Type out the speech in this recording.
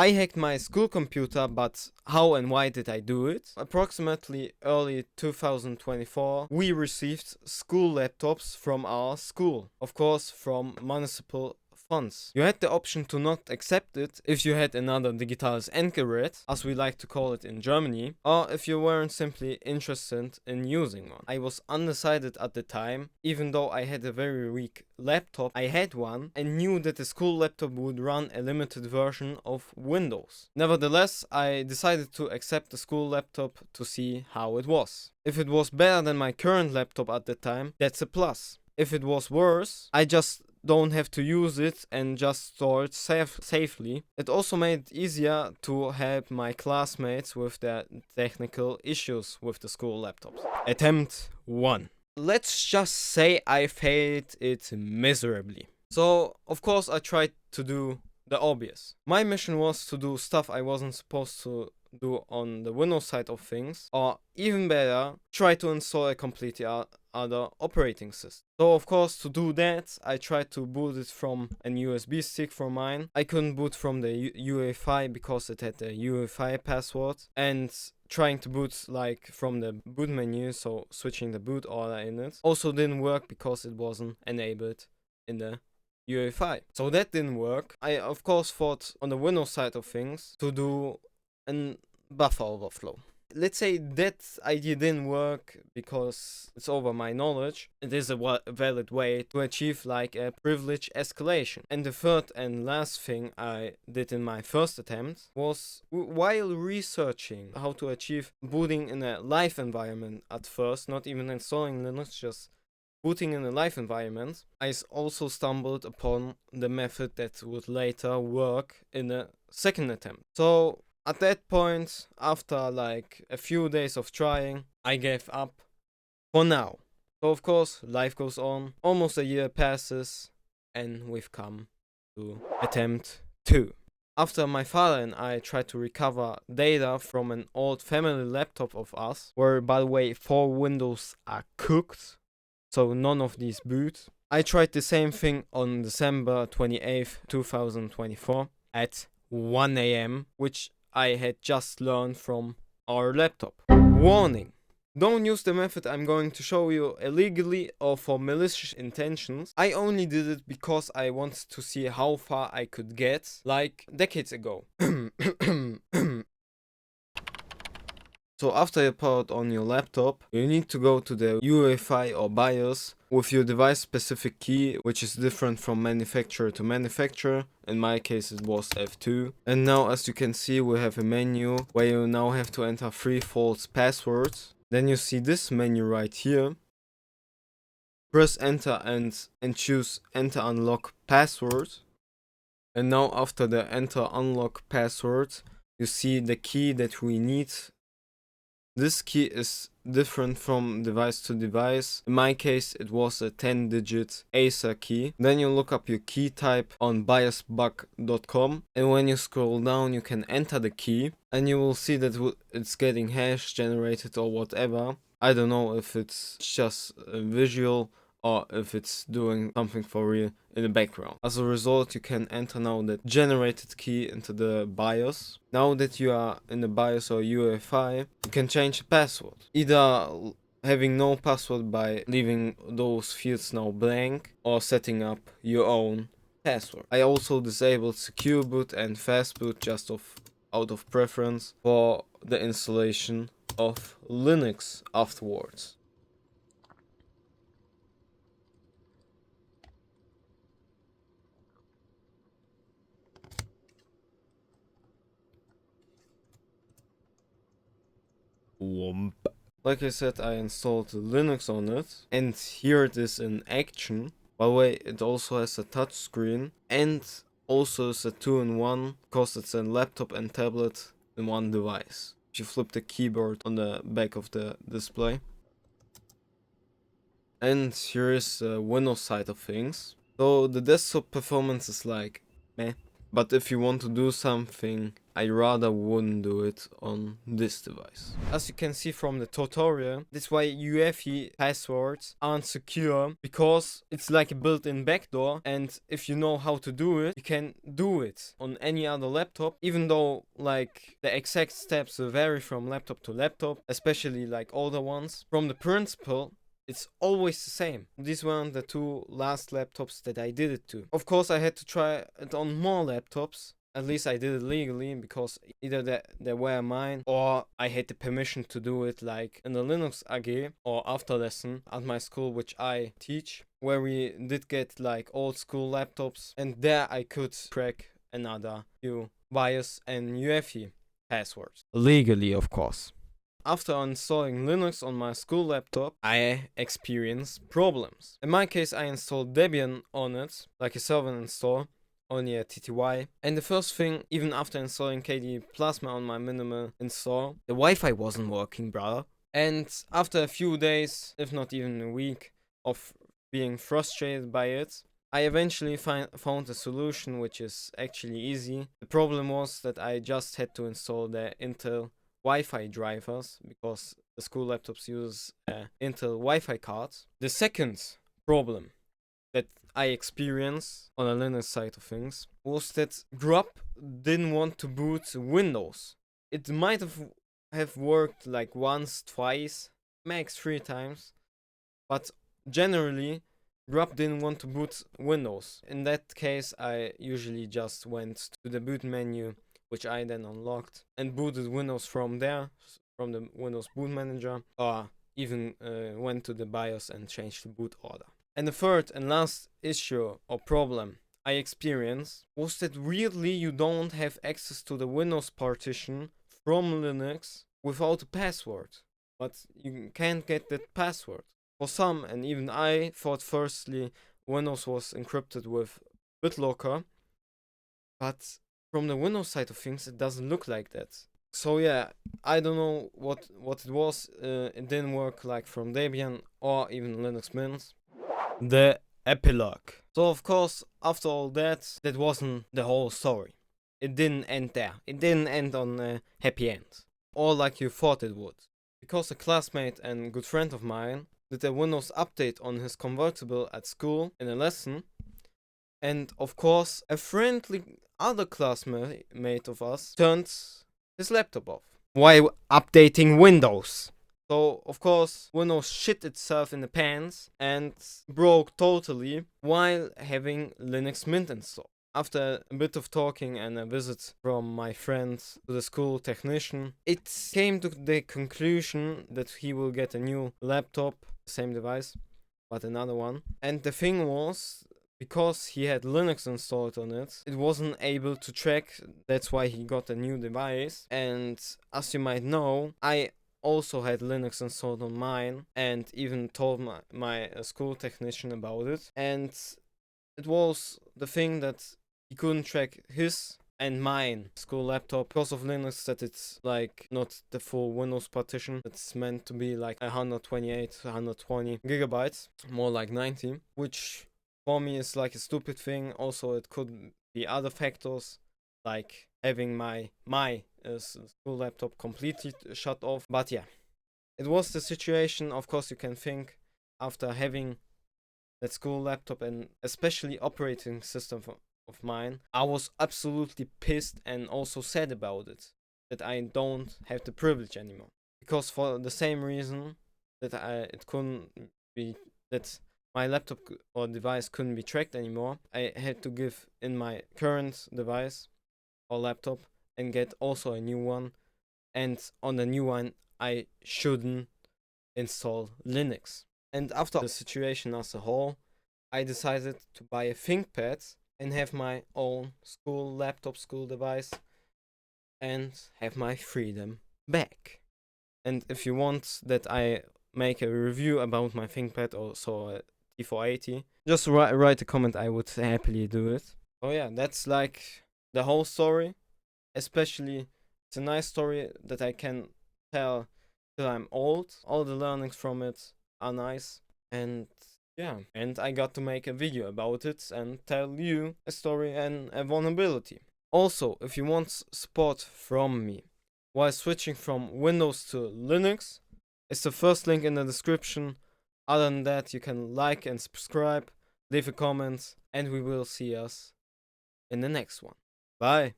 I hacked my school computer, but how and why did I do it? Approximately early 2024, we received school laptops from our school. Of course, from municipal funds. You had the option to not accept it if you had another digitales Endgerät, as we like to call it in Germany, or if you weren't simply interested in using one. I was undecided at the time, even though I had a very weak laptop. I had one and knew that the school laptop would run a limited version of Windows. Nevertheless, I decided to accept the school laptop to see how it was. If it was better than my current laptop at the time, that's a plus. If it was worse, I just don't have to use it and just store it safely. It also made it easier to help my classmates with their technical issues with the school laptops. Attempt 1. Let's just say I failed it miserably. So, of course, I tried to do the obvious. My mission was to do stuff I wasn't supposed to do on the Windows side of things, or even better, try to install a completely other operating system. So of course, to do that, I tried to boot it from an USB stick for mine. I couldn't boot from the UEFI because it had a UEFI password, and trying to boot like from the boot menu, so switching the boot order in it, also didn't work because it wasn't enabled in the UEFI. So that didn't work. I of course thought on the Windows side of things to do an buffer overflow. Let's say that idea didn't work because it's over my knowledge. It is a valid way to achieve like a privilege escalation. And the third and last thing I did in my first attempt was while researching how to achieve booting in a live environment at first, not even installing Linux, just booting in a live environment, I also stumbled upon the method that would later work in a second attempt. So at that point, after like a few days of trying, I gave up for now. So of course, life goes on. Almost a year passes, and we've come to attempt 2. After my father and I tried to recover data from an old family laptop of us, where by the way 4 Windows are cooked, so none of these boot, I tried the same thing on December 28th, 2024 at 1 AM, which I had just learned from our laptop. Warning! Don't use the method I'm going to show you illegally or for malicious intentions. I only did it because I wanted to see how far I could get, like decades ago. So after you power it on your laptop, you need to go to the UEFI or BIOS with your device specific key, which is different from manufacturer to manufacturer. In my case it was F2. And now as you can see, we have a menu where you now have to enter 3 false passwords. Then you see this menu right here. Press enter and choose enter unlock password. And now after the enter unlock password, you see the key that we need. This key is different from device to device. In my case, it was a 10-digit ASA key. Then you look up your key type on biosbug.com, and when you scroll down, you can enter the key, and you will see that it's getting hash generated or whatever. I don't know if it's just a visual or if it's doing something for real in the background. As a result, you can enter now the generated key into the BIOS. Now that you are in the BIOS or UEFI, you can change the password. Either having no password by leaving those fields now blank, or setting up your own password. I also disabled secure boot and fast boot just out of preference for the installation of Linux afterwards. Womp. Like I said, I installed Linux on it, and here it is in action. By the way, it also has a touchscreen, and also is a 2-in-1, because it's a laptop and tablet in one device. If you flip the keyboard on the back of the display. And here is the Windows side of things. So the desktop performance is like meh. But if you want to do something, I rather wouldn't do it on this device. As you can see from the tutorial, that's why UEFI passwords aren't secure, because it's like a built-in backdoor, and if you know how to do it, you can do it on any other laptop, even though like the exact steps will vary from laptop to laptop, especially like older ones. From the principle, it's always the same. These weren't the two last laptops that I did it to. Of course, I had to try it on more laptops. At least I did it legally, because either they were mine or I had the permission to do it, like in the Linux AG or after lesson at my school, which I teach, where we did get like old school laptops, and there I could crack another few BIOS and UEFI passwords. Legally, of course. After installing Linux on my school laptop, I experienced problems. In my case, I installed Debian on it, like a server install, only a TTY. And the first thing, even after installing KDE Plasma on my minimal install, the Wi-Fi wasn't working, brother. And after a few days, if not even a week, of being frustrated by it, I eventually found a solution which is actually easy. The problem was that I just had to install the Intel Wi-Fi drivers, because the school laptops use Intel Wi-Fi cards. The second problem that I experienced on a Linux side of things was that grub didn't want to boot Windows. It might have worked like once, twice, max 3 times, but generally grub didn't want to boot Windows. In that case, I usually just went to the boot menu, which I then unlocked, and booted Windows from there, from the Windows boot manager, or even went to the BIOS and changed the boot order. And the third and last issue or problem I experienced was that weirdly you don't have access to the Windows partition from Linux without a password, but you can't get that password. For some, and even I thought firstly Windows was encrypted with BitLocker, but from the Windows side of things, it doesn't look like that. So yeah, I don't know what it was. It didn't work like from Debian or even Linux Mint. The Epilog. So of course, after all that wasn't the whole story. It didn't end there. It didn't end on a happy end, or like you thought it would. Because a classmate and good friend of mine did a Windows update on his convertible at school in a lesson, and of course, a friendly other classmate of us turned his laptop off while updating Windows. So, of course, Windows shit itself in the pants and broke totally while having Linux Mint installed. After a bit of talking and a visit from my friend to the school technician, it came to the conclusion that he will get a new laptop, same device, but another one. And the thing was, because he had Linux installed on it, it wasn't able to track. That's why he got a new device. And as you might know, I also had Linux installed on mine, and even told my school technician about it. And it was the thing that he couldn't track his and mine school laptop because of Linux, that it's like not the full Windows partition. It's meant to be like 128, 120 gigabytes, more like 90, which for me is like a stupid thing. Also, it could be other factors, like having my school laptop completely shut off. But yeah, it was the situation. Of course, you can think, after having that school laptop and especially operating system of mine, I was absolutely pissed and also sad about it, that I don't have the privilege anymore. Because for the same reason that it couldn't be, that my laptop or device couldn't be tracked anymore, I had to give in my current device or laptop and get also a new one. And on the new one, I shouldn't install Linux. And after the situation as a whole, I decided to buy a ThinkPad and have my own school laptop, school device, and have my freedom back. And if you want that I make a review about my ThinkPad, also a T480, just write a comment. I would happily do it. Oh yeah, that's like the whole story. Especially, it's a nice story that I can tell till I'm old. All the learnings from it are nice. And yeah, and I got to make a video about it and tell you a story and a vulnerability. Also, if you want support from me while switching from Windows to Linux, it's the first link in the description. Other than that, you can like and subscribe, leave a comment, and we will see us in the next one. Bye.